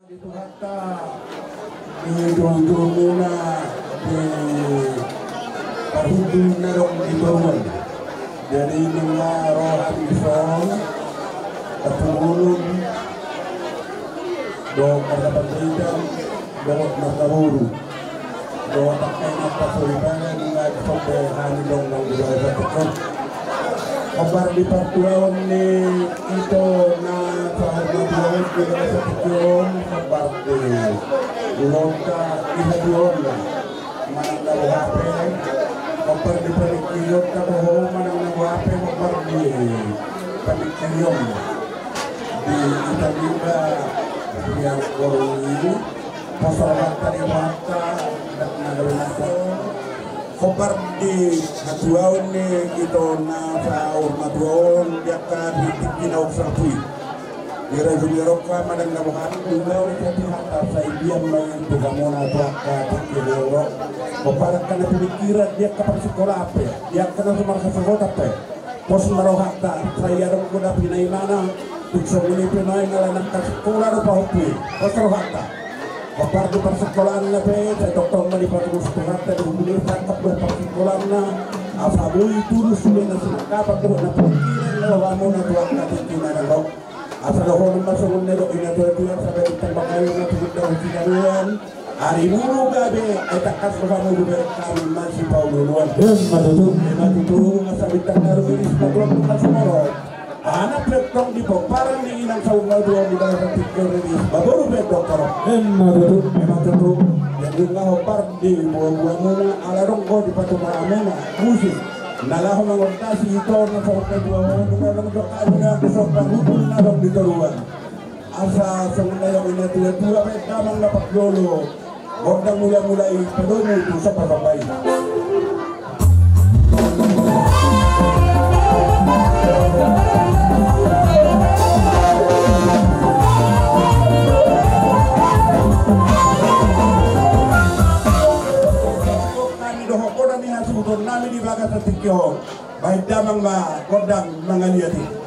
Itu hatta di turun-turunnya di perhubungan narong di turun dari rohan isong ketulun do pada pendidikan do nakaburu do pakai apa suripan nggak sampai hari dong di bawah tekon kabar di pertuawan ni itu na sahabat kita sekian kabar di Loka Ihaduan manang na wape kabar di Palikiyot na boho manang na wape kabar di Palikiyot di Italida yang korong ini pasaran tadi mata dan nalarunasa kabar di Haduan ni itu na sahur Maduan diakan hitik sarpui Kira Juliroka madang nabuhan dugaw ni kati hatta sa ibiyan mayan tugamona tuaka tikiloro kaparat ka na pinikiran dia kapag sekolah apa dia ka na sumarasa sa kota apa pos maro hatta sa iyarong ko na pinaimana tuksong ini pinay ngalanan ka sekolah no pahupi pos maro hatta kapar di persekolahan na pe sa doktor malipatong sekolah ta dihubunir tangkap buat persekolahan na asaboy tulus sulit na sinakapat ko na pinikiran na wamo na tuaka tikinan na asal orang masuk nero ina tuan sampai ditembak kayu na tujuh tahun hari mulu gabe etak kas kamu juga kami masih pauluan emang itu masa bintang naruh ini sebelum bukan semua anak bektong di poparan ni inang saung dua di dalam pikir ini baru dokter emang itu jadi ngahopar di buah-buah muna ala rongko di patu maramena musik nalah mengontasi itu na sa dua orang dalam doa na besok hubul na dong di turuan asa sebenarnya ini tua damang dapat lolo ordang mulai pedono itu sa pagabay nami di bagat tertikyo baik damang ma kodang mangaliati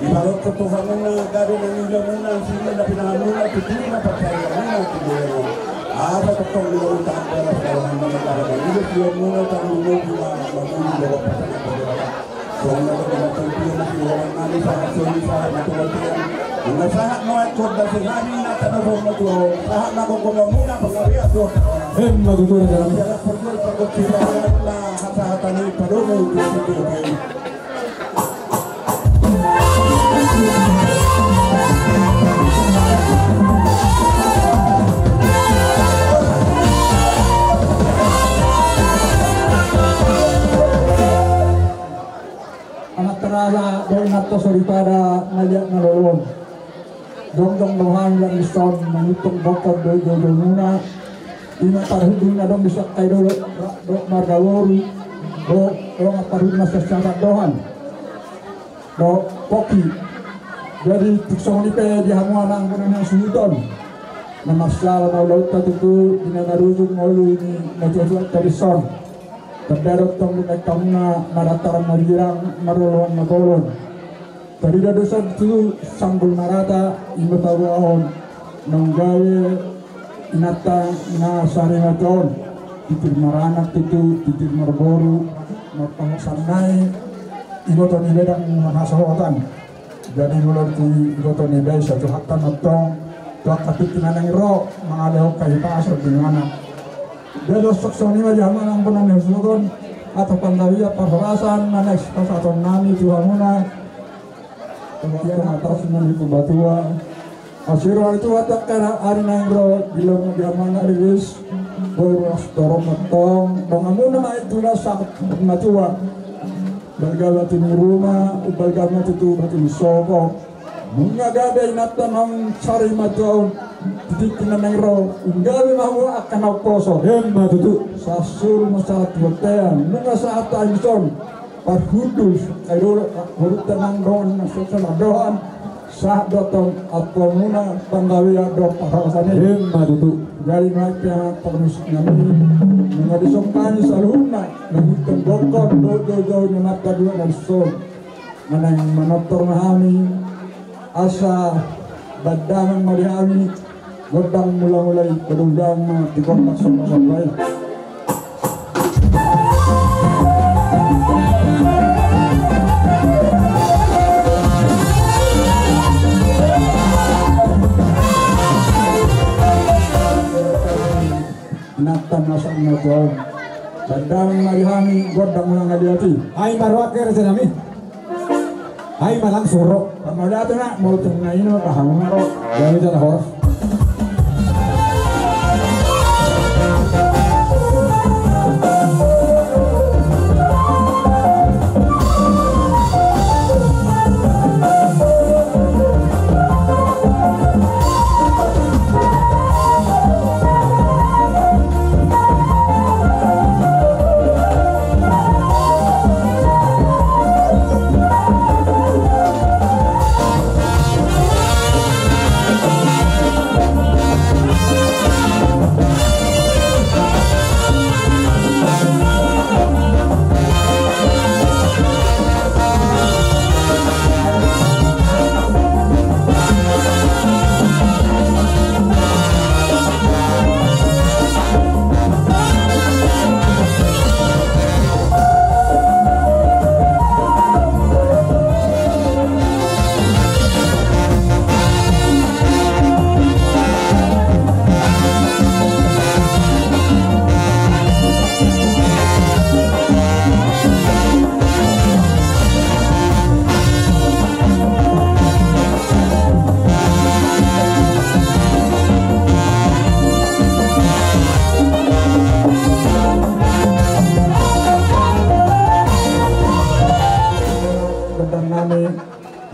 Ibarat ketuhan muna, gado ng nila muna, sila na pinangamuna, tutuloy na pagkaya muna, tuloy na. Asa katong nilautaan para sa kawahan na magkakaroon. Ilo siya muna, tanulog na mamuli na wapasa na pagkakaroon. So, ang nagkakaroon na silawan namin sa kasuli sa matulatian. Ang nasahat mo at kod na sinabi na tanong na ito, sahat na kong kumamuna, pag-ariya ito. Magutulong na namin. Kaya pagkakaroon, pagkakaroon na hasahatan ni Padomo, tutuloy. Anak terasa doon nato sa ripada ngaliak na lolong dong dohan lang ison mangitong bokod do muna ina parhudin na dong bisa kay do margawori do nga parhudin na sa sabat dohan do poki jadi tiksong ni pe di hamuan ang kuno ng sunudon na masyala na laut tatutu dinanarujung ngolu ni najesuat tarison terdarot tong lukai na marataran narirang marulong magolon. Tadi dadosan tu sanggul marata imo tawon nang gawe inata na sari ngaton titir maranak titir marboru mapangasanay imo to ni bedang mahasahotan. Jadi mulai tu imo to ni bedang satu haktan atong tuak katut tinanang ro mangalehok kay pasok di mana. Dados saksoni majaman ang punan ng sugon atau pandawiya paharasan manex pasaton nami Tuhan muna. Kemudian atas itu batua asiro itu watak karena ari nangro bilang diamana rilis boros dorong matong dongamuna na itu sak matua balgala tini rumah balgala itu batin soko munga gabe nata nang sari matua titik nangro gabe mau akan oposo hemma tutu sasur masalah tutean munga saat aison parhudus kairo huruf tenang doan sosial doan sah dotong atau muna panggawiya do parasane hemma tutu dari naiknya terus nami menjadi songkani saluna lagi tembokon do nyamata dua dan so manang manotor mahami asa badangan marihami godang mulai kedundang di kontak sampai natan nasang naton bandang marihami godang lang hadiati ay marwakir sa nami ay malang suro pamadato na mau tengah ino kahang maro dari sa horas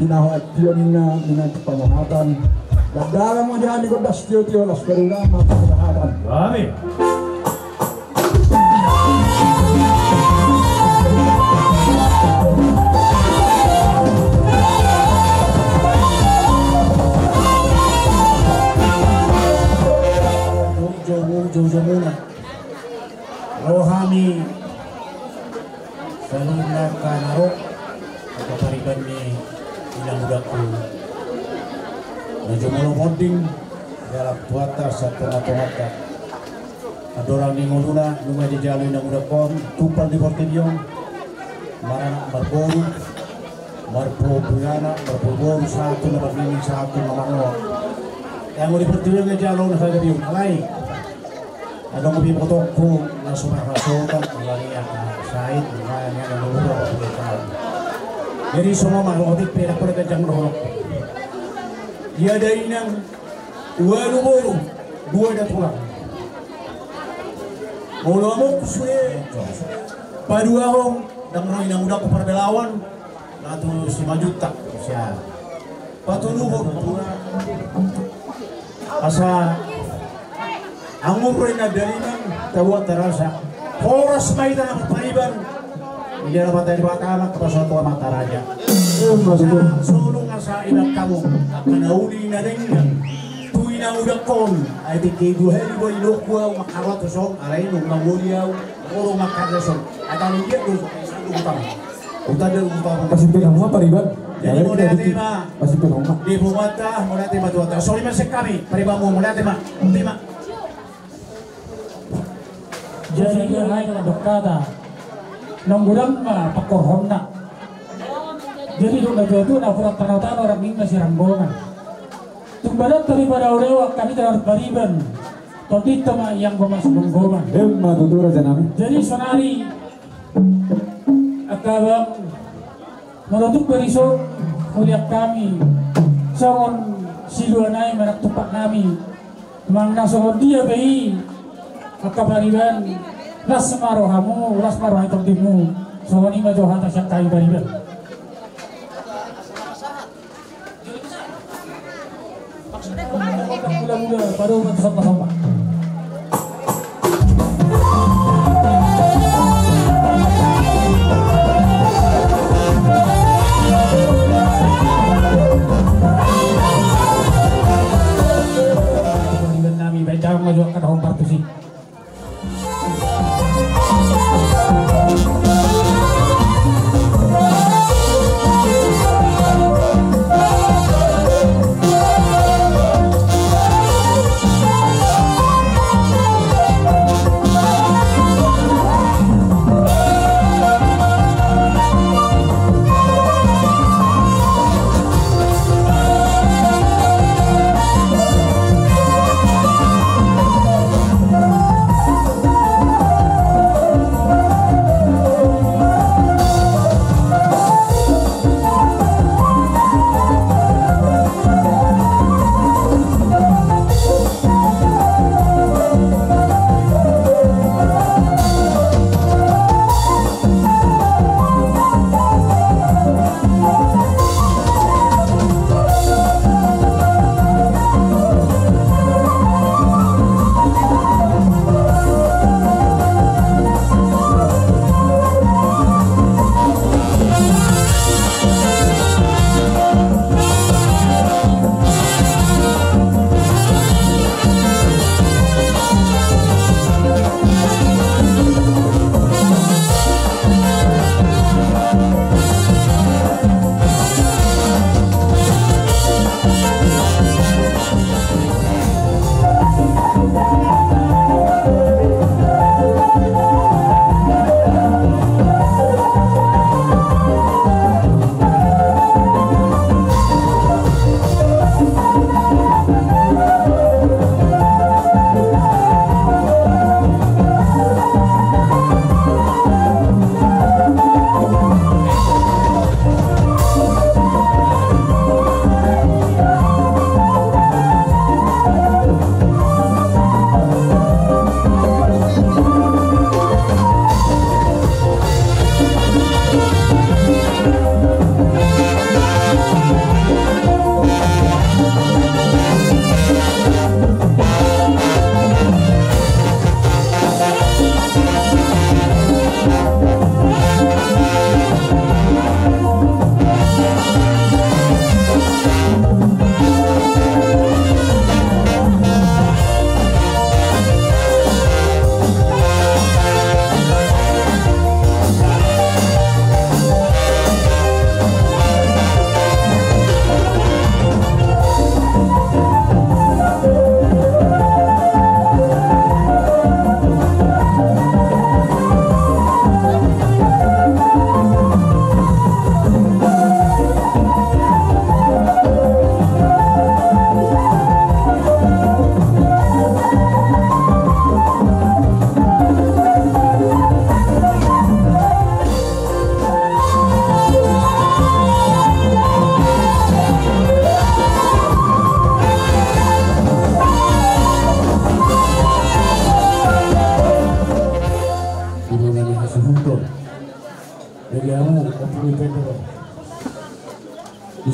Pinahot nina pamahatan dadala mo diyan ko das tio las berula pamahatan amin Jojo muna rohami saluna kanaro kapariban ni ilang udaku najumulo monding dalam tuata satu mata adorang ni ngoluna lumay di jalo ilang udakon tupal di portinyong marana marboru marpobuyana marpoboru satu na bagini satu na mango yang di portinyong na jalo na sa gabi yung alay adong kabi potoko na sumakasukan alay sahit kaya nga nalulura ko jadi semua makhluk pera pada kajang rohok. Dia dari nang dua lumuru, dua dah tulang. Mula amok suwe, padua hong, dan roh inang udah kepada belawan, natu 5 juta. Siap. Patuluhur, asa anggur rena dari nang tawa terasa. Horas maitan ang paniban. Hindi na patay di bata kapasal ko mata raja. Sulong nga sa ilang kamu, kanauli na rin yan. Tuwi na udak kon, ay tikiduhin mo ilokwaw, makawatusong, aray nung nanguliyaw, urung makan lesson atau lihat dulu utang utang dia utang Pasti pinong apa riban? jadi mau terima Pasti pinong apa? di bumata mau terima tuan sorry mas kami peribamu mau terima jadi dia lain lah dokter nang gudang mah pakorhon na jadi dong itu na pura tanautan orang ini masih rambongan tumbalan daripada urewa kami terhadap bariban tadi tema yang bermasuk bonggoman Emma tutur aja nami. jadi sonari akabang menutup berisok kuliah kami songon siluanai menak tupak nami mangna songon dia bayi akabariban las marohamu las marohai tokdimu songon ima johan tasyak kai bariban muda-muda baru sampah-sampah jangan maju ke dalam partisi.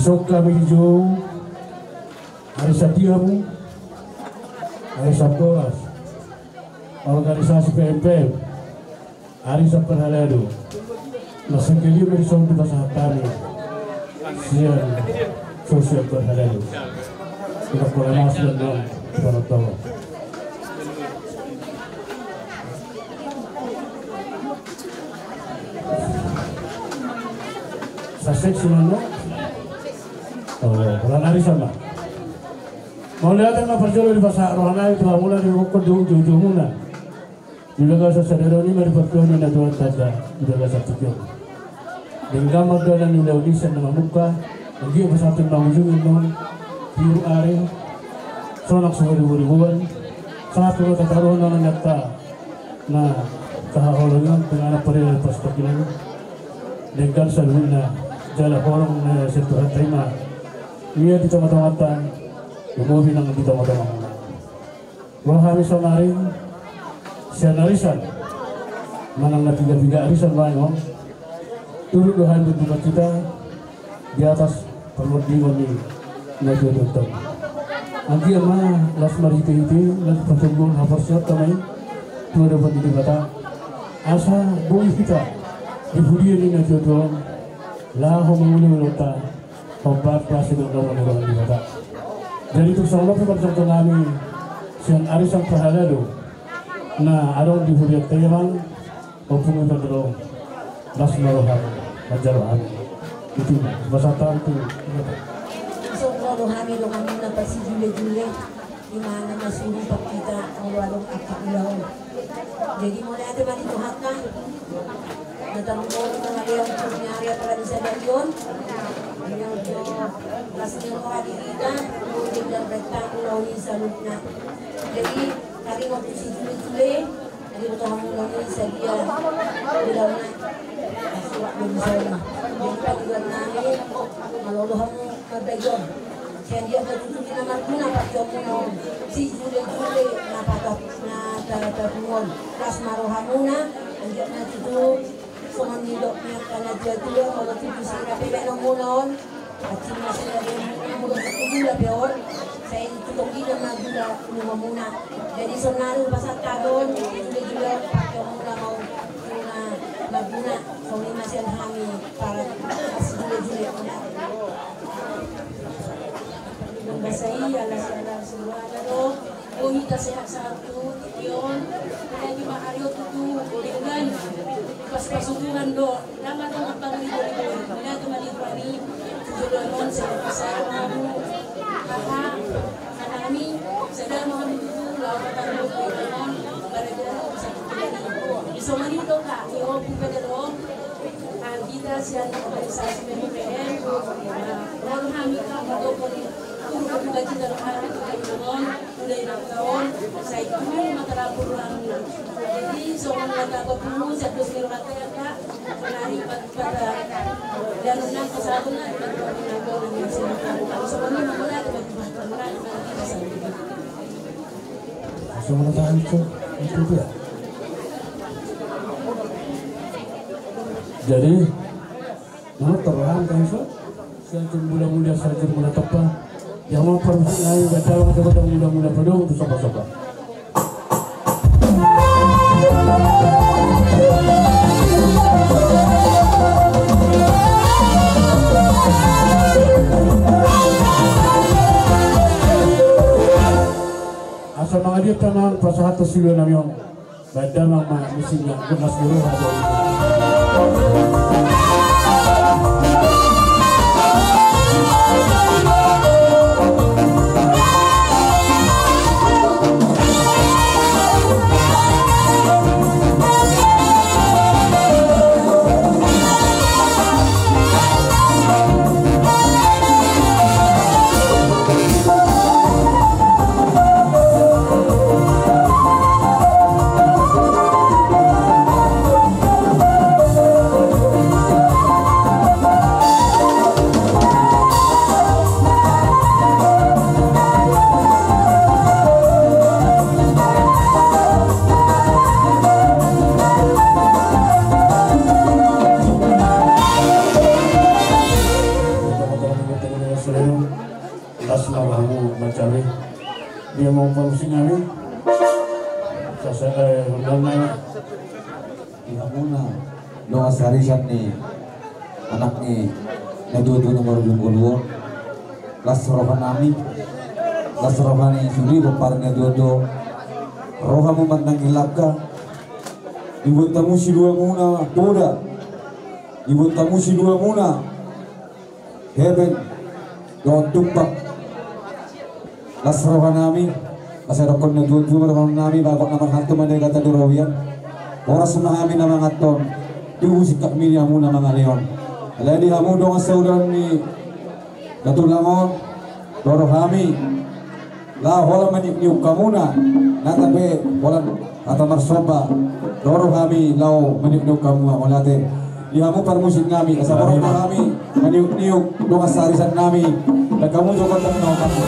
Isok kami hijau, hari Satiamu, hari Sabtolas, organisasi PMP, hari Sabtu Haladu, masih kali berisong di bahasa kami, siang sosial berhaladu, kita koordinasi dengan para tahu. sa seksi mo. Wala na rin sama. Mula natin maparjolo di basa rohana itu mula di ukod jauh muna. Juga sa sadero ni mariportuhan na doon tada juga sa tukyo. Dengan magdala ni Laudisan na mamuka, hindi ba sa ating mangujungin noon, piro ari, sonak sa wali-wali-wali, sa ating matataroon na nagta na kahaholangan, pinanap pa rin ang pastokilan. Dengan sa luwi na jala horong na sirtuhan tayo na, iya dito matamatan, umuwi ng dito matamatan. Wahami sa maring, siya narisan, manang natiga-tiga arisan banyo, turut dohan berduka cita di atas permudian ini lagi tutup. Nanti ama las mariti las pertemuan hafasnya tamai tu dapat dibata asa bui kita di budian ini lagi tutup lah homulu melota obat plastik orang orang dibata. Dari itu sama percaya kami sian arisan pahalado. Nah ada di budian Taiwan opung itu terus las marohan majarohan itu basatan itu. So rohani na pa si Jule di mana nasumpah kita ang walong akaulaw. Jadi mo natin malituhat na natanong na ngayon kung nangyari pala ni sa Dayon yung kasi yung mga dikita yung lang rektangulaw ni sa lupna. Jadi kari mo si Jule hindi mo ito hamulaw ni sa dia ulaw na kasi wak mo sa na yung pagluan namin maluluhan mo magdayon. Kaya dia matutukin naman muna pagdayon mo si Jule na patok na tarapungon. Plus marohan muna hindi na tutup sumanilok niya ka na dyan tuloy magatutusin na pimenong munon at sinasila rin muna sa kugula peor sa itutungin na magula muna. Jadi sonalo basat kadon Jule pakai muna mau muna maguna so may masyal hami para si Jule Basai alas semuanya dong. Oh kita sehat satu tikion. Kaya di mahario tutu dengan pas pasukan do. Nama dong apa nih do. Kaya tu mali pani jodoh saya pasar kamu. Kakak kami sedang mengambil tutu lawan tamu don gara-gara satu kali. Iso mali do kak. Yo buka dong. Kita siang organisasi MPN. Orang kami kamu do kung baca dalam hari kailangan udah tahun saya itu matarapur lang jadi soal kata pun satu kira kata menari pada dan nang kesalahan dan yang saya soalnya mana ada Semua tahan itu dia. Jadi, nama terang kan so, saya mulia saya mulia tepat. Yang mau pergi naik betul betul mudah-mudah penuh untuk sobat-sobat. Asal mengadir tanah pasal silu namanya badan mama musimnya kemas guru ada. Dia mau pengusing kami saya undang-undang muna no asarisan ni anak ni nadudu nomor 22 las rohan nami las rohan ni suri bapar nadudu roha mo mandang ilaka ibut tamu si dua muna boda ibut tamu si dua muna heaven doon tumpak lasrohan namin kasi rakon na doon namin bago naman hanto man ay kata durawian oras na namin na mga ton diusik kami niya muna mga leon alay di hamu doon sa ulan ni Katulangon doro kami la wala maniuk kamuna natape wala atamar soba doro kami lao maniuk kamu wala te dihamu permusik kami asa orang kami maniuk doa sarisan kami dan kamu juga tenang kamu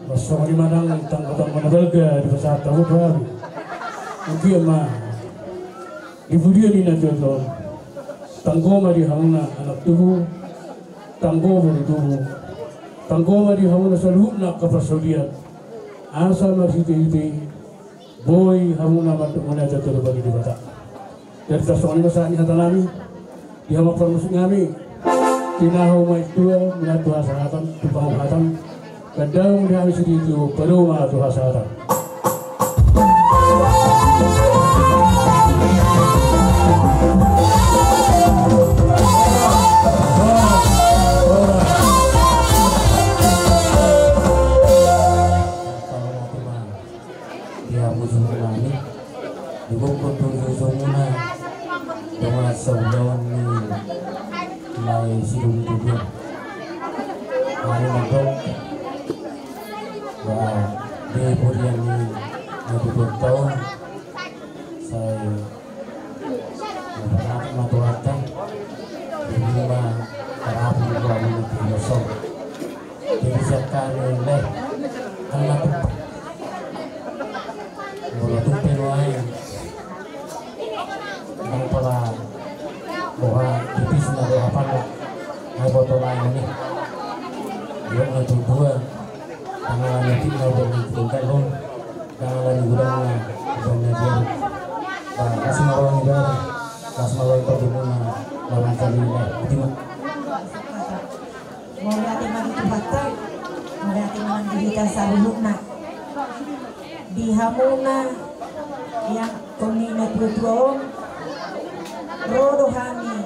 Masuk di mana tang-tang manabelga di pasar tahu baru. Mungkin mah di video ni nanti tu tanggo mari hamuna anak tuh tanggo mari tuh tanggo mari hamuna selalu nak kapasolian asal masih itu boy hamuna matu mana jatuh bagi di batak. Dari tasawani masa ini hatalami di hamak permusik kami tinahu mai tua menatu hasatan tupang hatam kadang dia habis itu perlu mah tuh hasatan. Dia musuh kami, dibungkut musuh muna, dengan saudawan ni lai sidung tujuh, hari mandok. Wah, dia kemudian ni dua tahun saya berapa matuatan ini mah terapi gua menjadi besok jadi sekali leh anak tuh bola tuh penuai yang pernah bahwa tipis nado apa lah hai botol lain ini dia nggak dua tangan nanti nggak berhenti loh tangan lagi gudang banyak dia kasih mawang dari kasih mawang perjumuna lawan kali ini gimana mau lihat yang itu batal mau lihat yang kita sarulukna di hamuna yang komina tutuong rodo hani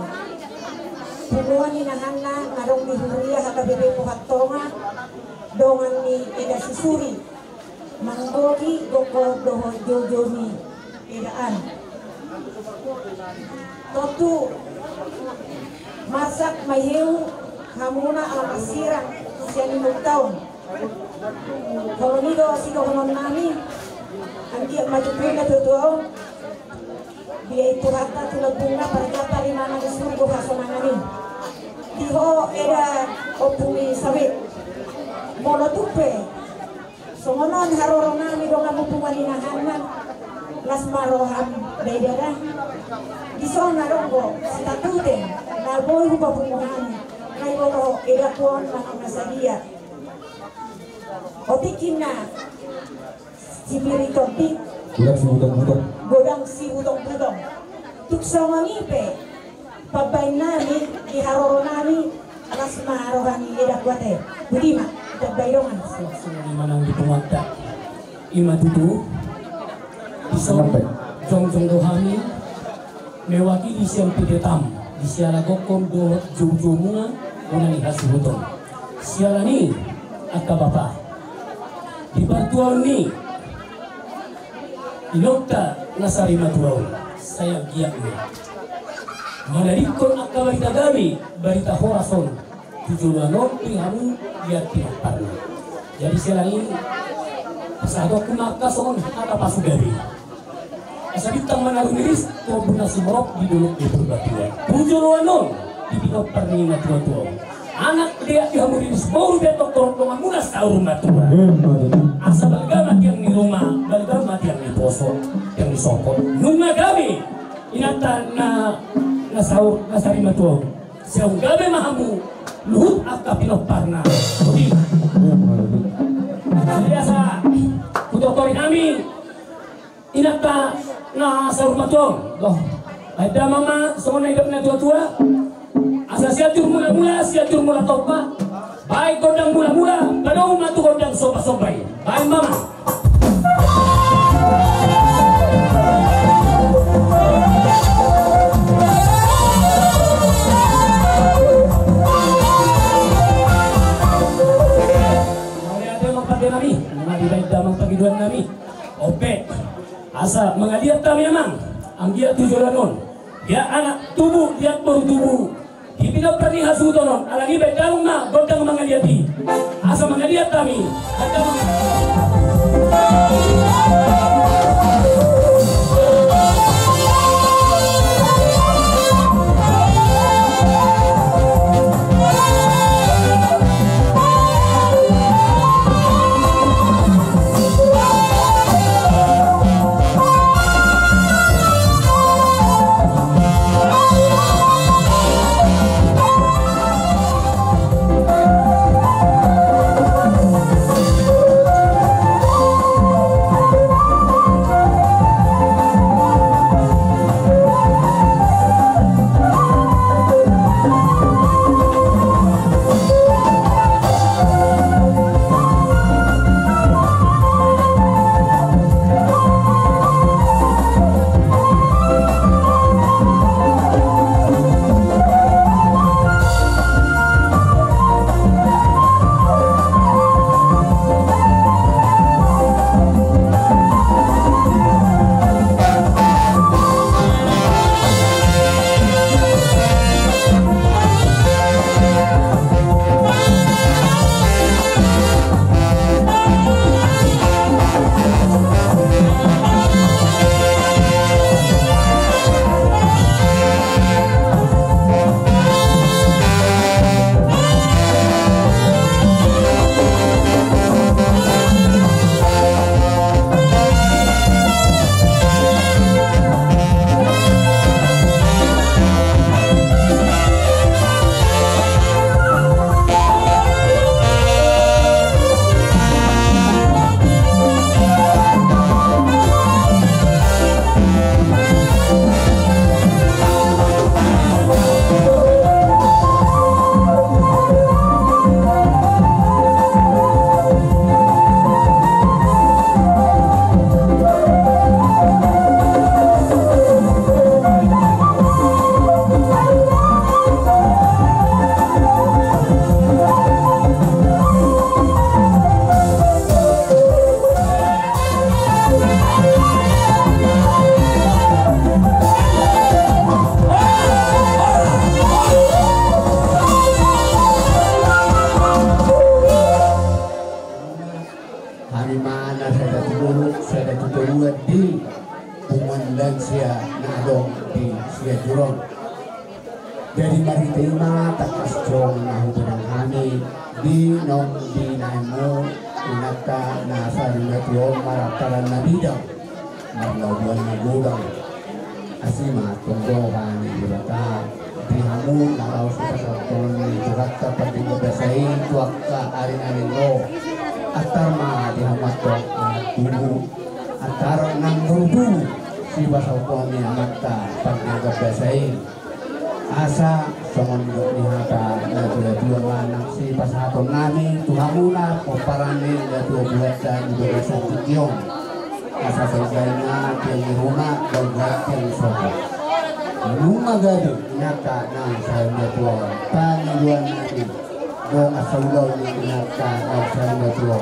puluhan ni nahana ngarong di huria hakabebe muhatonga dongan ni eda susuri manggogi goko doho jojo ni edaan totu masak mahiu hamuna amasirang siya ni tahun kalau ni do asiko konon nami angki majupin na tutuong biya itu rata tulabunga parjata limana disurgo kasonangani diho eda opumi sawit Molo tupe. So ngonon harorong nami dong amu pumalinahanan. Las maroham daidara. Di sana rongo statute na boy huba pumuhani. Kay bolo edakuan mga masadia. Otikin na si Piritotik. Godang si utong-utong. Tukso ngipe. Pabay nami di haroro nami alas marohani edakuate. Budima tagbayrongan. Semua nang dipumata. Ima tutu. Isong jong dohani mewakili siang pidetam di siala gokon do jumuna unani hasubuton siala ni akabapa di bantuan ni inokta nasari matuau saya giat ni manarikon akabarita gami barita horason tujuanon pihamu giat pihaparna jadi siala ni satu kumakason ada pasugari asabitang manarumiris to bunasi morok di duluk di perbatuan tujuanon di bino pernina tua-tua anak dia dihamuris baru betok torong munas tahu rumah tua asa balgamat yang di rumah balgamat yang di poso yang di sopot nunga kami inata na sahur nasari matua siang gabe mahamu luhut akka pinoparna jadi biasa kutotori kami inata na sahur matua loh ada mama semua hidup na tua-tua asa siatur mula-mula siatur mula topa baik kodang mula-mula padahal matu kodang sopa-sopai baik mama damang pagiduan nami ope asa mengaliat kami emang ang dia tujuanon dia anak tubuh dia baru tubuh dipinap perni hasutonon alagi bedang na godang mengaliati asa mengaliat kami Jadi mari terima takas jong nahu benang kami di nong di inaimo inata nasa rinatuo marataran na bidang marlauan na gulang asima tunggo kani ibata dihamu naraw sa kasapon turak ka patingobasay tuwak ka arin-arin lo atar ma dihamatok tubu atar nang rubu si basapon ni amata patingobasay asa semondo nihata na dua anak si pasaton nami tuhamuna poparani na dua dan dua satikyong asa sagayna tiang rumah dan tiang soba nunga gado inaka na sa na dua paniluan nami do asaulo ni inaka na sa na dua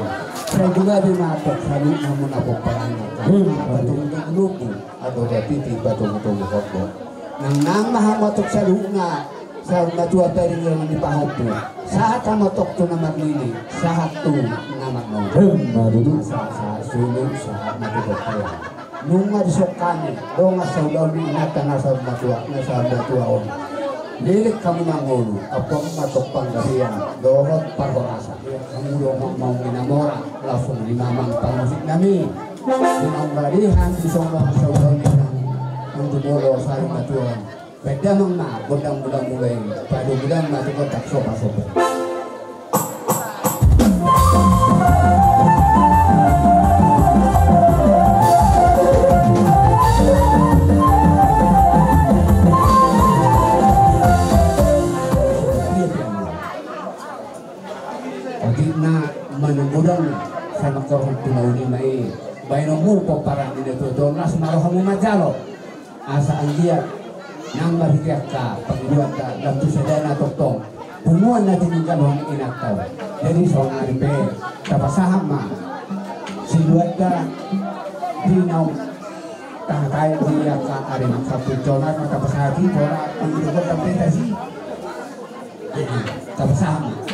saya juga dimatok salut namun apa parani patung lupu atau titi patung hokbo nang mahamatok sa lunga sa natua tayo nga nipahopo sahat amatok to na maglili sahat to na magno sa sulong sahat matubot kaya nung nga disokani do nga sa ulaw ni inata na sa natua on lilik kami mangolo apong matok panggabiyan dohot parhorasa kamulo mau minamora langsung limamang pangusik nami dinang balihan bisong mga sa ulaw ni untuk bolo sari matuan beda mangna godang-godang mulai pada bulan mati kotak sopa-sopa na manungudang sama korang tunaw ni mai baino mo paparang dito donas marohamu majalo asa ang dia nang marikyak ka pagbuhat ka lampu sadana toktong pumuan na tininggal ang inaktaw jadi sa aripe tapasaham ma siluat ka dinaw takay dia ka arin sa pujonan matapasahati pora ang ilugot ang petasi tapasaham ma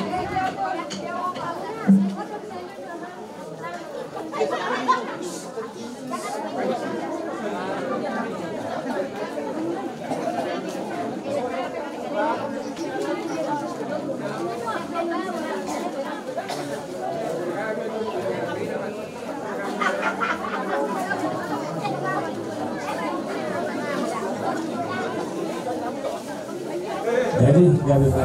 jadi nggak bisa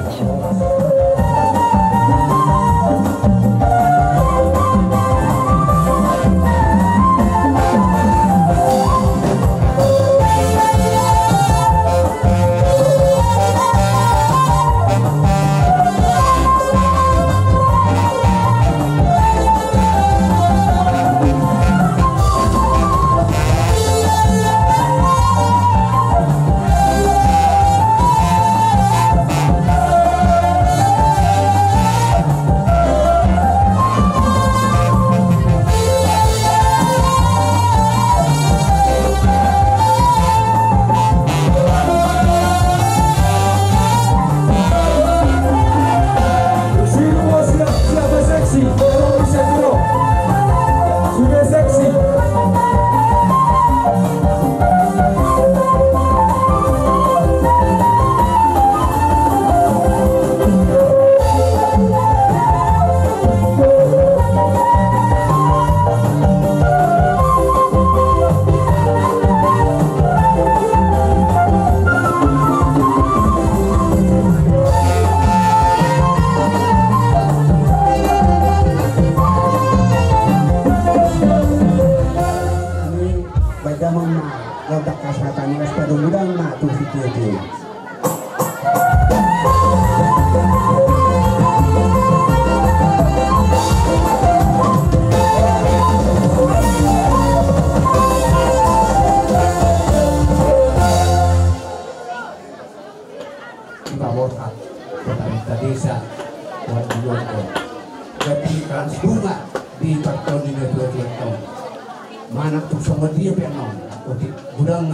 mana tu sama dia penon utik budang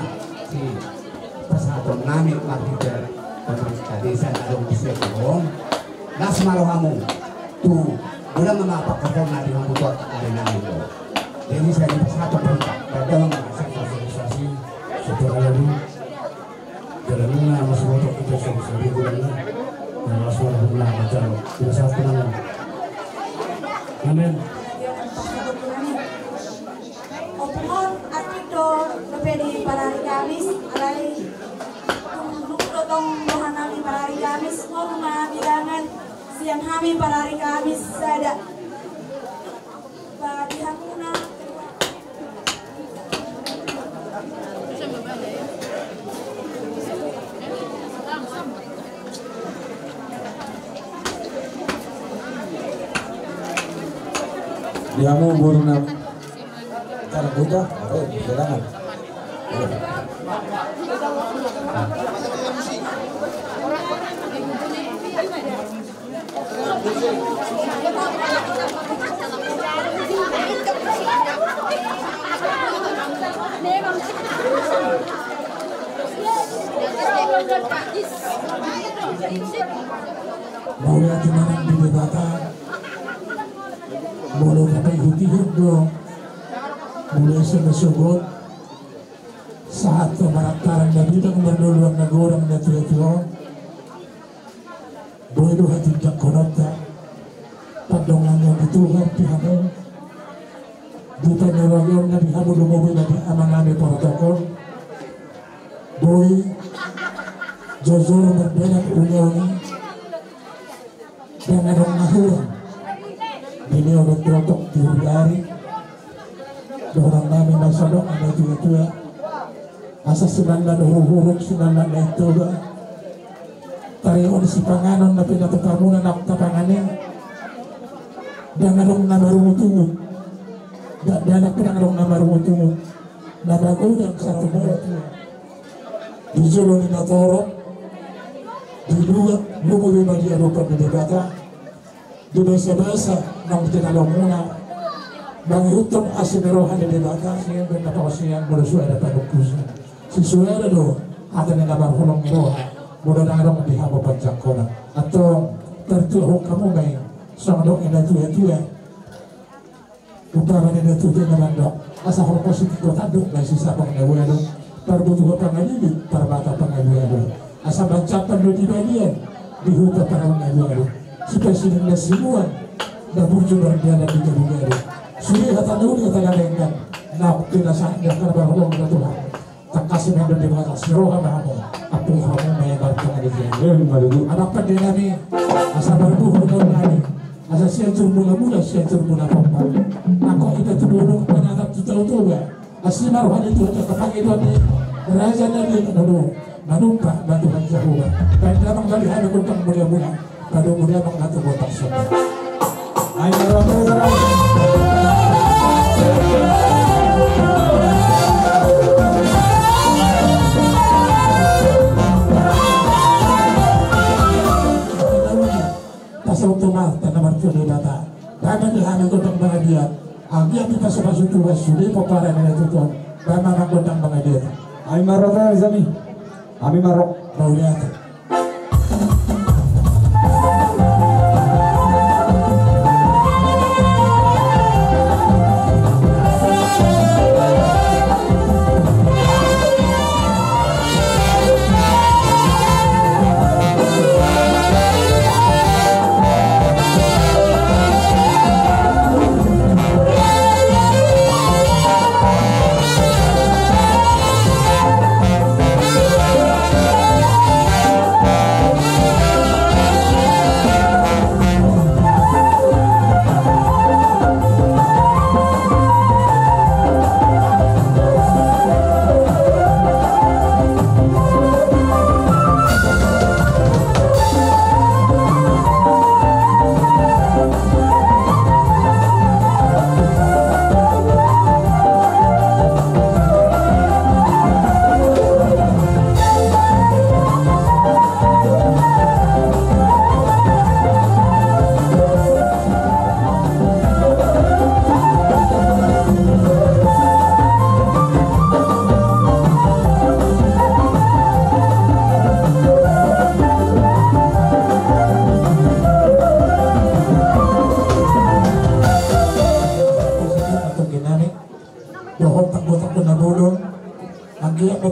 si pasaton nami martider pemerintah desa adong bisa bohong nas marohamu tu budang apa kakak di membuat arena itu jadi saya di pasaton perintah kadang sosialisasi setelah lalu jalannya masih untuk kita sosialisasi budangnya dan masih ada macam tidak satu nama Amin. Opohon atito napedi parari Kamis alay tong lohanami parari Kamis ngomong bilangan siang hami parari Kamis sada bagi hamuna Dia mau burung nam cara buka, silakan. Mau lihat gimana di debatan, boleh kata hutihut dong, mulai senesubut saat pemataran dan bidang berduluan nagorang na tuyo-tuyo, bodo hati jak konota, padongan yang dituhan pihamu, bukan nerayon na pihamu lumobi na di amanami protokol, boy, jojor berbeda unyawni, dan adong nahuran, beliau berkelotok dihindari, dorang nami masadok ada tua-tua, asa sinanda dohuruk sinanda naitoga, tarion si panganon na pinatukamunan ako kapanganin, dan adong namarumutungun, dan adong namarumutungun, nabagudan sa tumulot, dijulong inatorok, diluwag lumuwi bagi arupan na debata, di basa-basa ng tinalong muna, mangutong asinerohan na debata, siya ang napakasiyang malusuan at pagpupusan. Si Suera do, atin na naman hulong ito, muna na arong dihamo pagsak ko na. At tertuhok kamu may, sa mga inatuya-tuya, upara na natuya naman do, asa ko positibo tadok na sisapang nabuelo, para butuha pangalibig, para bata pangaluelo. Asa bancapan do di bagian, dihuta pangaluelo. Si Presiden Nasibuan, na burjo berdiana di Galuelo. Sulit kata dulu kata galengkan, na pinasaan dan karbarong na Tuhan. Takasi na doon di mga siroha na ako, apo ako may barko na di Galuelo. Anak pa din namin, asa barbuho daw namin, asa siya mula-mula, siya mula-pompa. Ako itatulong panatap tutaw-tuwa, asi maruhan ito, kapag ito ni Raja na din, manumpa, bantuhan sa huwa. Kahit lamang galihan ako pang mula-mula, kalau mulia mengatur botak semua. Ayo orang-orang. Pasal utama tanah marco di data. Bahkan di hana godang bahagia. Agi api pasal tua sudah popara dengan tuan. Bahkan godang bahagia. Ayo marok zami. Ami marok. Mau lihat.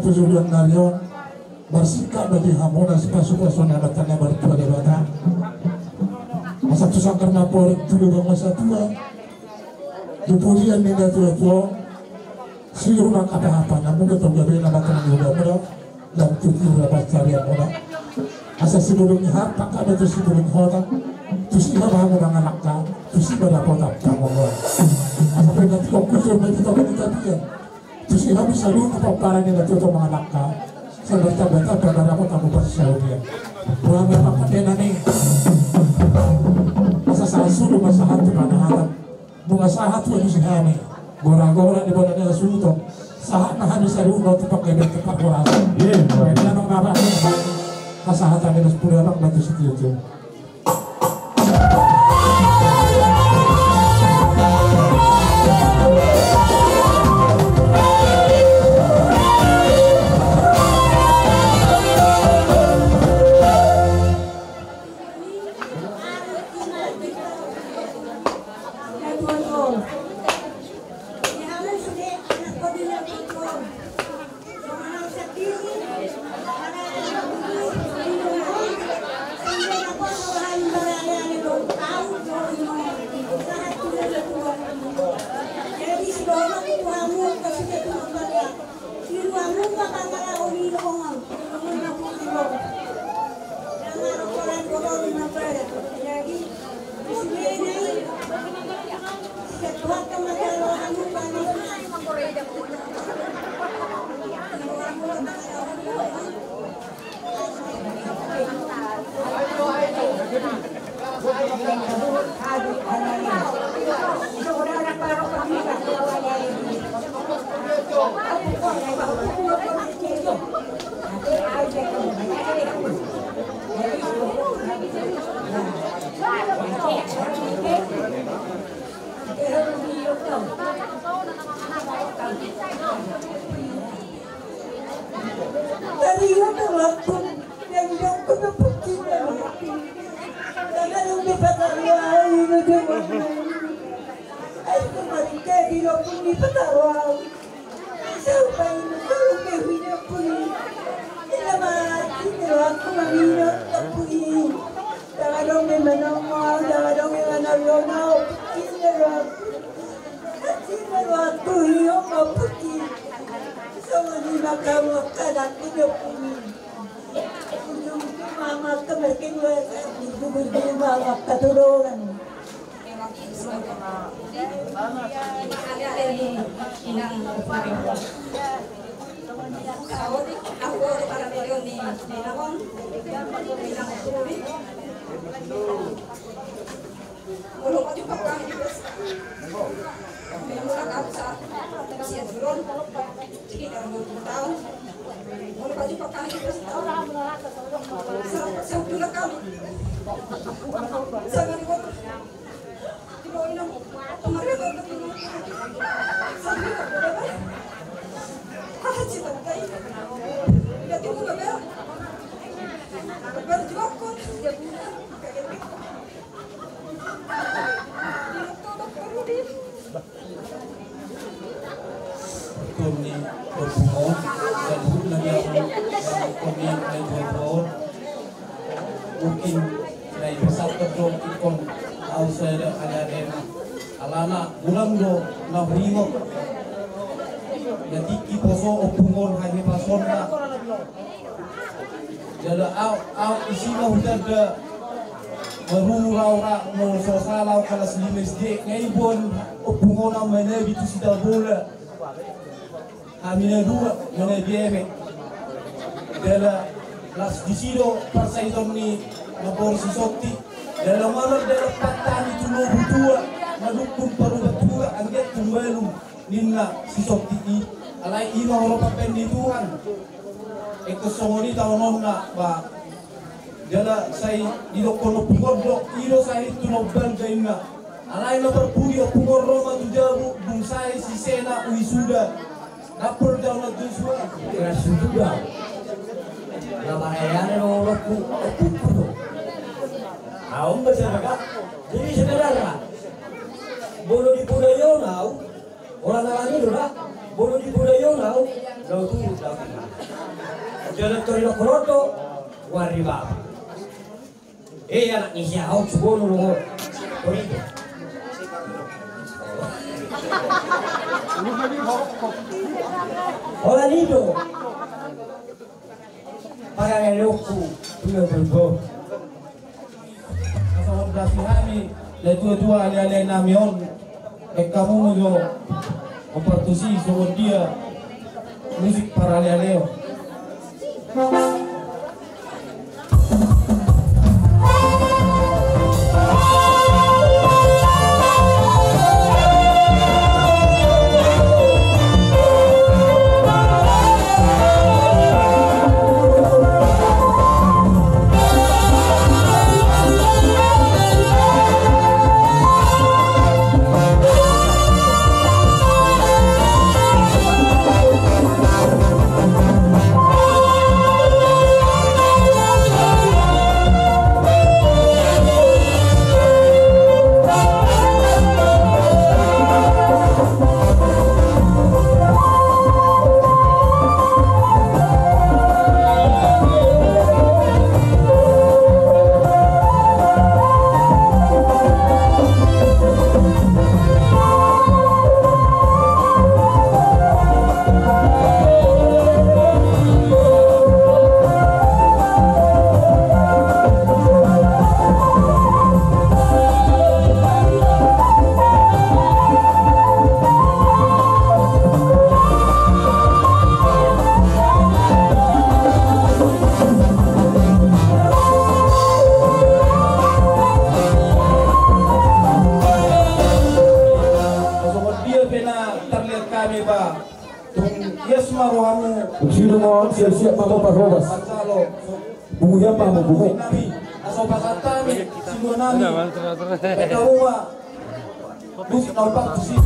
Tujuan nalion bersikap bagi hamuna si pasu-pasu na batanya bertua di bata Masa tu sangkar na porek dulu bang masa tua. Kemudian ni dah tua. Siapa nak kata apa? Namun kita berada dalam makanan juga merah dan tujuh dapat carian orang. Asa sebelum harta ada tu sebelum harta. Tu siapa bangun dengan nakal. Tu siapa dapat apa orang. Asa pernah kau kusur kita kita dia. Tu siapa bisa lu kepaparan yang tu tu dengan nakal. Sebentar-bentar pada dapat kamu bersahur dia. Pulang apa kena ni? Masa saya suruh masa hati mana harap. Bunga sahat tu di sini. Gora-gora di bawah dia sultan. Sahat nah habis ada umat tu pakai bentuk pak gora. Dia nong apa? Sahat ada 10 orang batu setia tu. Mungkin dari besar kedong ikon ausir ada alana ulam do na bringo jadi kiposo opungon hanya pason na jadi au isina hutan de merurau no sosalau kalas limes de ngaibon opungon na mene bitu sida bola hamina dua mene biebe dela las disido persaiton ni nabor si sokti dalam malam dalam patani tulo butua madukun paru batua angget tumbelum ninna si sokti i alai ima horo papen di Tuhan eko songoni tawonon na ba jala sai didokono pungordo iro sai tuno belgaina alai no perpuri pungor Roma tujabu bung sai si sena uisuda dapur dauna Joshua sudah nama ayahnya noloku kudu awam bersepakat jadi sebenarnya bolo di budaya nau orang alami sudah bolo di budaya nau nau tu jalan tori lokroto wariba anak ni siya out siguro no. Corito. Hola dito. Para ngeluku tulog. Sa operasi kami, tua-tua ali-ali namin kamu mo kompartusi so dia musik para ali-ali. Sino mo siap-siap mama parobas. Bungunya apa mau bungu? Asal bakata ni sino nami. Tawa. Musik nampak musik.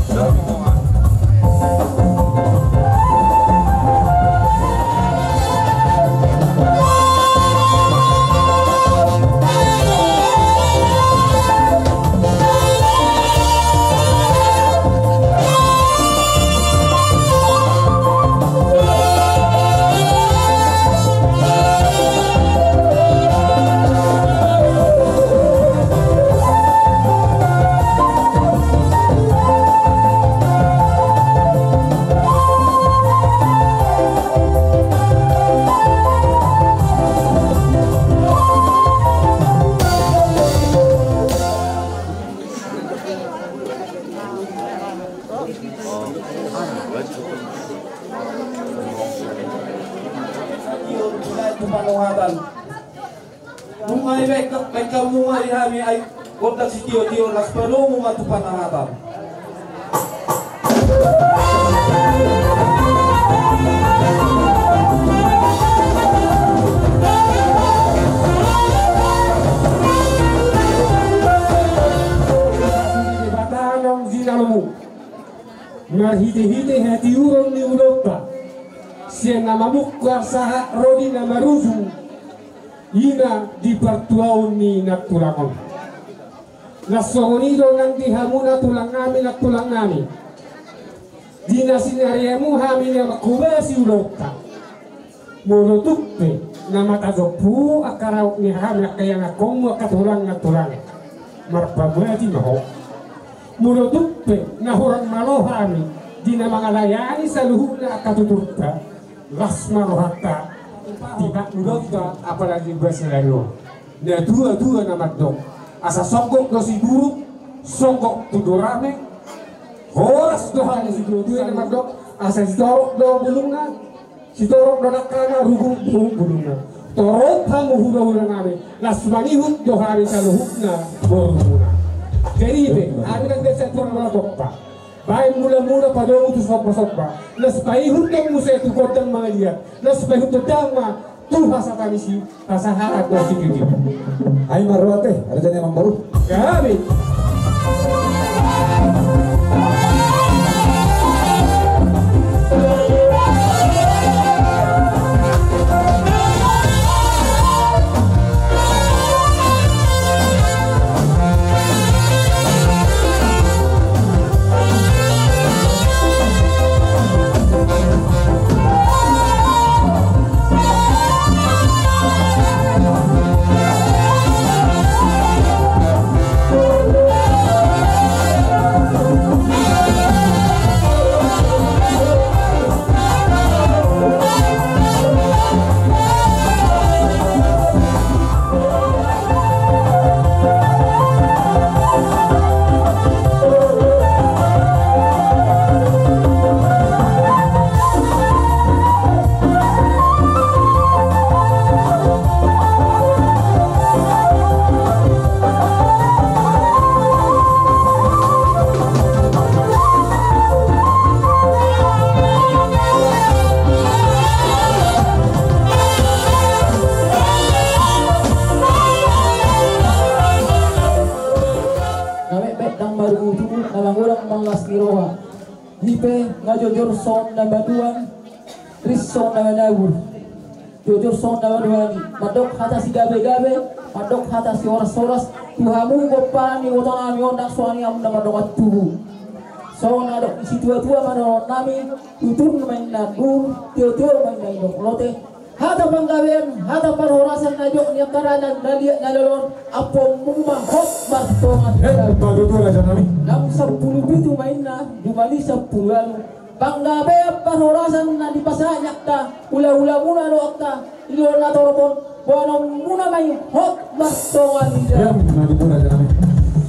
Baik kamu hari kami ay kontak si Tio las perlu matupan angatan. Batanang zinalamu. Marhite-hite hati urang ni Europa. Siya namamukha sa rodi na maruzu. Ina di pertuaun ni natulangon. Nasongonido ng dihamuna tulang namin. Di na sinariyamu hamin na makubasi ulota. Murutukpe na matadopu akaraw ni hamin kaya nga kong makatulang. Marpabati maho. Murutukpe na hurang malo hamin. Di na mga layani sa luhuk na akatuturta. Lasmarohata. Tidak mudah apalagi berselero. Nah dua nama dok. Asa songkok do si buruk, songkok tudorame. Horas dohan si dua nama dok. Asa si torok do bulungan, si torok do nakana rugu bulungan. Torok kamu hura nami. Lasmanihut dohari kaluhukna boruna. Jadi itu, kami kan desa turun malah pak. Baik mula-mula pada waktu sopa-sopa. Naspai hutang musa itu kodang mga lihat. Naspai hutang dama tuh hasa tanisi hasa harat dan sikit. Ay marwate, ada jadi emang baru. Kami. Iroha Hipe ngajojor son na baduan Rison na manawur jojor son na baduan madok hata si gabe-gabe madok hata si oras-oras tuhamu gopani wotona mi ondak suani am na madok tuhu so na dok isi tua-tua madok nami tutur main na dur tio-tio main na dok lote hata panggawean, hata parhorasan na jok niya karanan na liat na lalon apo mumah hok bartongan nang 10 bitu main na jumali 10 lalu panggawean parhorasan na dipasanyak ta ula-ula muna do akta ilo na toropon buanong muna main hok bartongan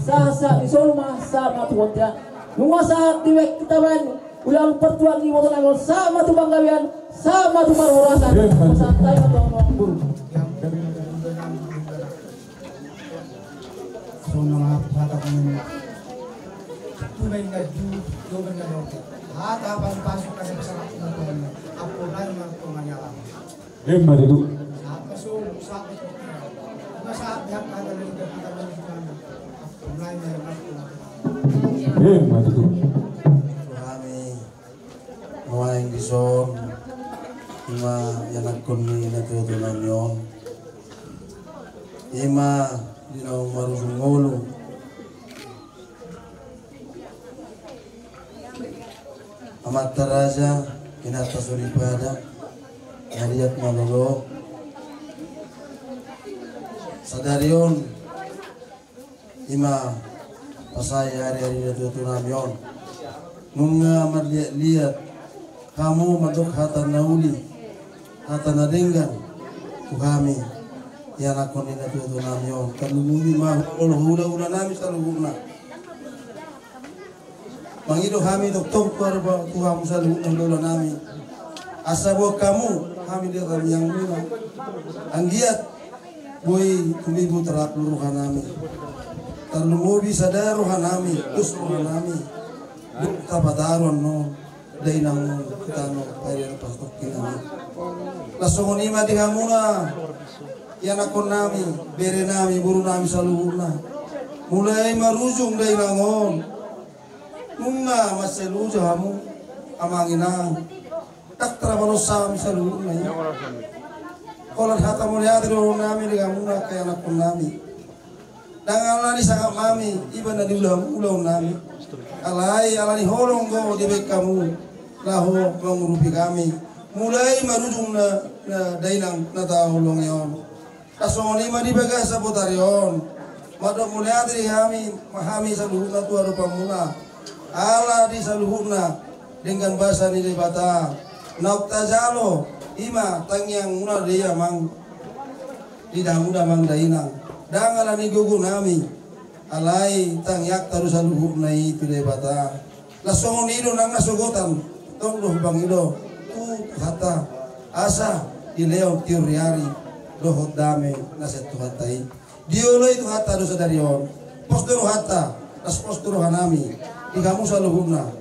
sa isolma sa matuwatya nunga sa tiwek kita ban ulang pertuan ni motor angol sama tu panggawean sama tu parhorasan santai atau ngambur so mga hata kami tumay na doon na doon hata pasok kasi sa mga apo na mga tumanya lang maridu hata so sa masa biak ada lagi ada tumay na maridu Mawaing gison ima yanak kunni natutunan yon ima dinaw marusungolo amat taraja kinata suripada ngaliat malolo sadarion ima pasay hari-hari natutunan yon nunga maliat kamu madok hata nauli hata nadenggan ku kami yang aku ni natu tu namyon kalumuni mah hula nami saluhuna mangido kami doktor korba ku kamu saluhuna nami asabo kamu kami dia kami yang muna anggiat boy kumibu terap luruhan nami terlumubi sadar ruhan nami us ruhan nami dukta padaron no day nang kitano pare pastok kinami lasong nima di hamuna yan ako nami bere nami buru nami saluhuna mulai marujung day nangon munga maselujo hamu amangina tak trabanosam saluhuna kolan hata mulia diro nami di hamuna kaya anak nami dangalani sangat mami iba na diulang nami alani holong go di bek kamu laho mengurupi kami mulai marujung na dainang na tahulong yon kasong lima di bagas sa potarion madok mulai adri kami mahami sa luhut na tuwa rupa muna ala di sa luhut na dengan bahasa ni bata naukta jalo ima tangyang muna dia mang tidak muda mang dainang dangalan ni gugu nami alai tangyak taru sa luhut na itu bata lasong nido nang nasugotan tongloh bangido tu hata asa ileo tiuriari dohot dame naset tu hatai diolo itu hata dosa dari on posturo hata nas posturo hanami di kamu saluhuna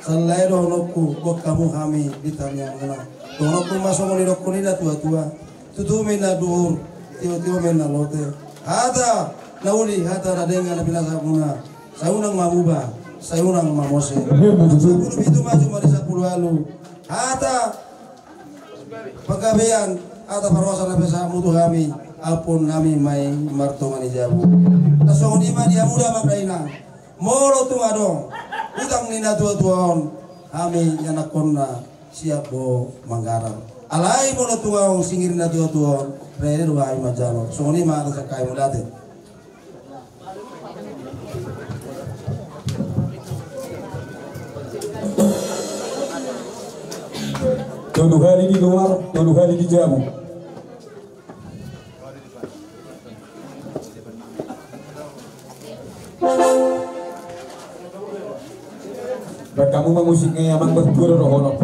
salai dohonokku buat kamu kami ditanya ngana dohonokku masuk ni dokku ni tua tutu mena dur tio mena lote hata nauli hata radenga na binasa muna saunang mamuba sayurang mamose. Sepuluh itu maju mari 10 lalu. Hata pagabean ata parwasan pesa mutu kami apun kami mai martongan ijabu. Tasong di dia muda magdaina. Moro tu adong. Utang nina tua-tuaon kami yanakonna siap bo manggarang. Alai mono tuaong singir na tua-tuaon rere ruai majalo. Songoni ma ata sakai mudate. Tujuh kali di luar, 7 kali di jamu. Dan kamu memusiknya yang berdua rohono.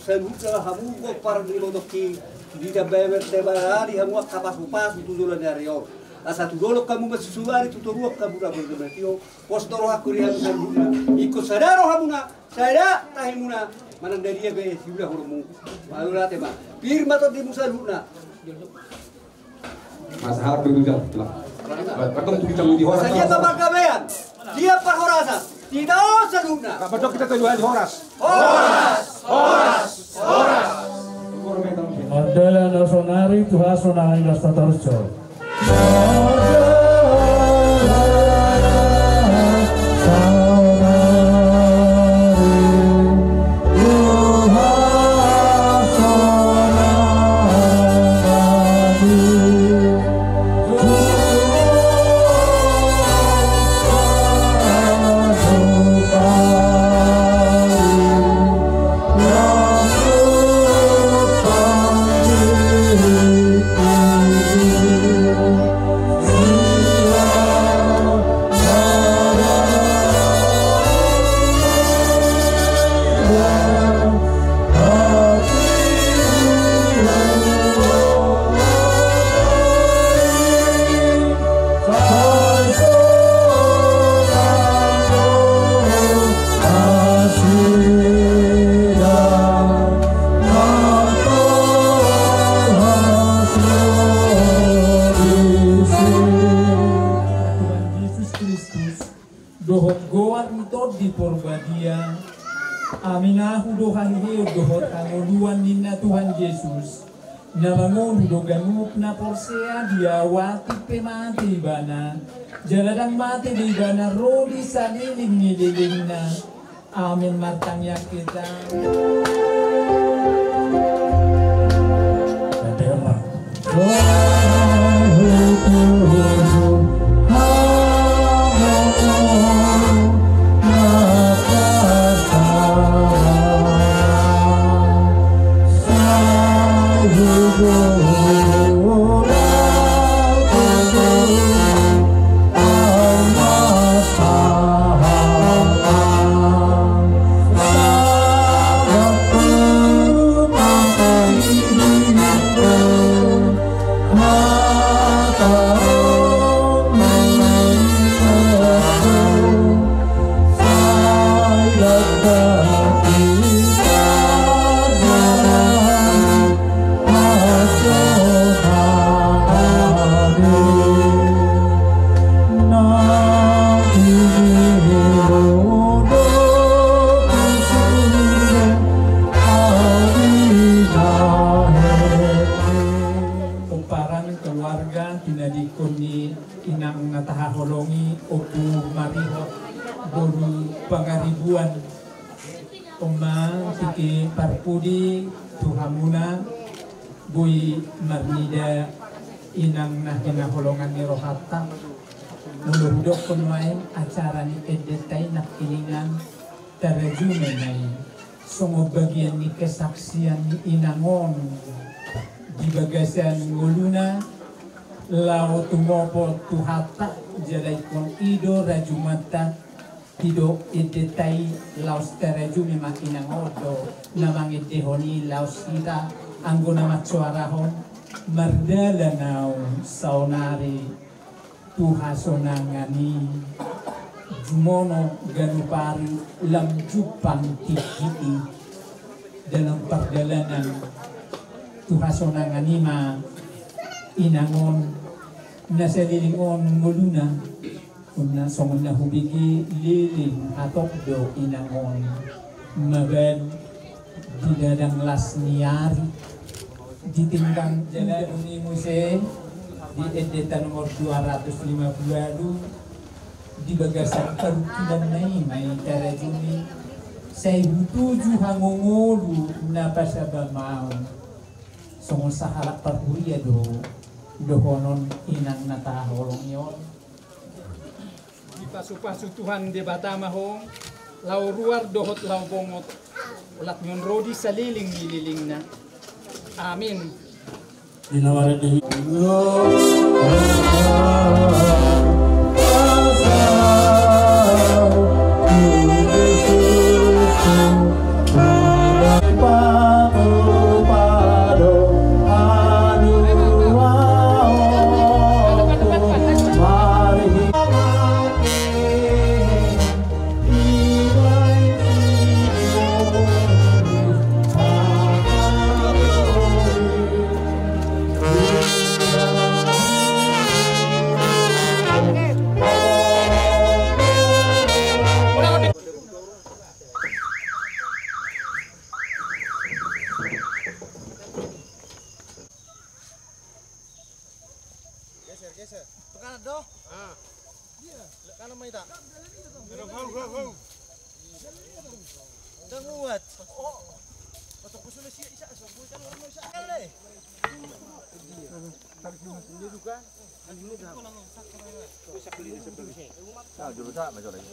seluruh hamu go par di modoki di dabeber tebarari hamu kapas tujulan dari yo. Asa tu dolo kamu masusuari tu toruak kamu na berdemetio postoro hakuri hamu saruna ikut sadaro hamuna sada tahimuna manang dari dia be siulah horomu malula tema firma to di musaluna Masalah dulu jam lah. Pakai kita di horas. Saja bapak kabean. Dia perhorasa. Tidak saduna. Apa dok kita tujuan di horas. Adalah nasonari Tuhan sonari Gastatorjo. Aminahu dohan hiyo dohot angoluan nina Tuhan Yesus na mangon doganuk na porsea diawati pemati bana jaladang mati di bana rodi saliling nililing na amin martangnya kita Parpudi tuhamuna bui marnida inang nah holongan ni rohata mulundok kunwain acara ni edetai nak kiningan tarajume nai songo bagian ni kesaksian ni inangon di bagasan nguluna lao tumopo tuhata jalai kon ido rajumata tido edetai laos terejumi makina ngodo namang edehoni laos kita anggona macuarahon mardala nau saunari tuhasonangani jumono ganupari lamjupang tiki dalam perjalanan tuhasonangani ma inangon nasalilingon nguluna kuna songon na hubigi liling atop do inangon maben di dadang las niari ditingkang jalan uni muse di edetan nomor 252 di bagasan karukidan nai mai tarajuni saya tuju hangongolu na pasaba mau songon sahalak parhuria do dohonon inang nataholong yon pasu-pasu Tuhan di Batamahong lau ruar dohot lau bongot ulat ngon rodi saliling nililing na amin dinawarin di Bye. doh. Iya. Kana may ta. Go. Dan muat. Oh. Patok ko sila siya isa. So, bukan orang mo isa. Kale. Harus ini juga. Ini dah. Bisa beli di sebelah sini. Ah, dulu tak macam lagi.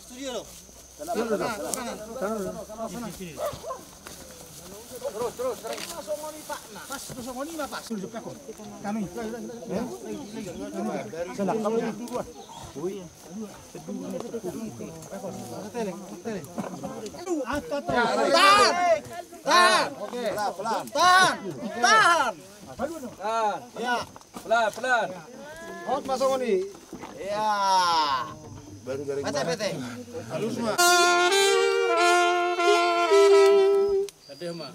Studio loh. Sana. Terus. Masuk ngoni Pak. Pas masuk ngoni Pak. Tunjuk aku. Kami. Sana kamu dulu. Oi. Tele. Tahan. Oke. Pelan. Tahan. Ya. Pelan. Hot masuk ngoni. Ya. Baru garing. Pete. Halus mah. Ada mah.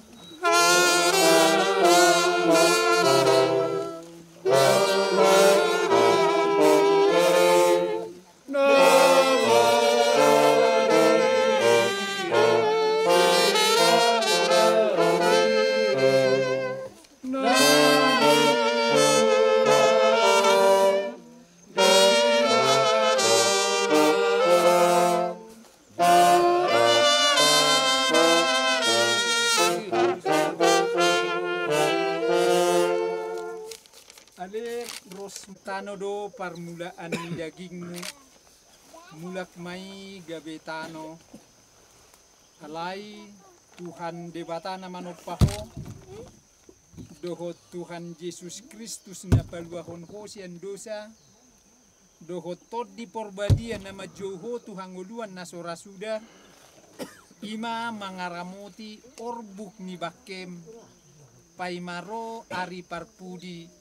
Tano do permulaan dagingmu mulak mai gabetano alai Tuhan debatana manopaho dohot Tuhan Yesus Kristus na paluahon ho sian dosa dohot tod di porbadia nama joho Tuhan nguluan na sorasuda ima mangaramoti orbuk ni bakem paimaro ari parpudi.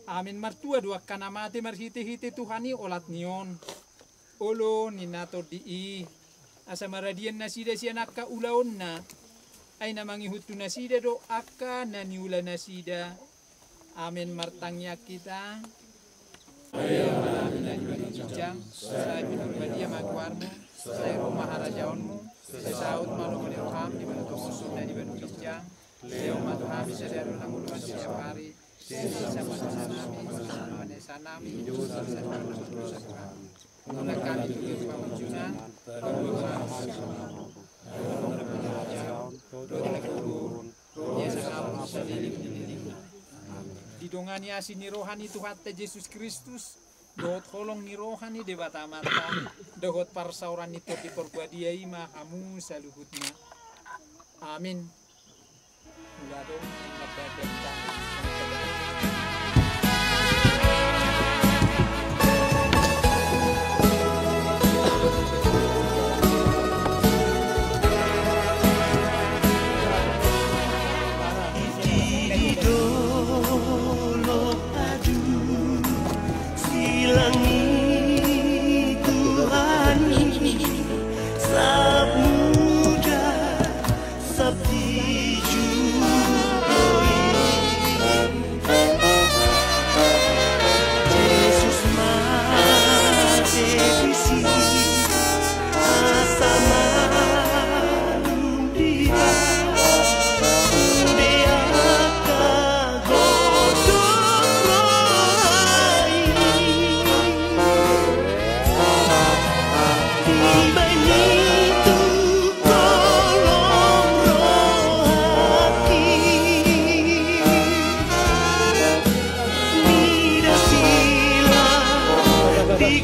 Amin martua dua kanamate marhite-hite Tuhani olat nion. Olo ni nator di asa maradian nasida si anakka ulaon na ay namangi hutu nasida do akka naniula nasida. Amin martangnya kita. Ayo malamin na ibang sa pinurbadia magwarmo sa Roma harajaonmu sa saut malong niroham di banutungusod na di banutijang. Leo matuhami sa daro ng uluan setiap hari. Mula kami juga pengunjungan didongani asin ni rohani Tuhan Yesus Kristus dohot holong ni rohani debata mata dohot parsauran itu di perbuadiai mahamu saluhutna amin. Mula dong Di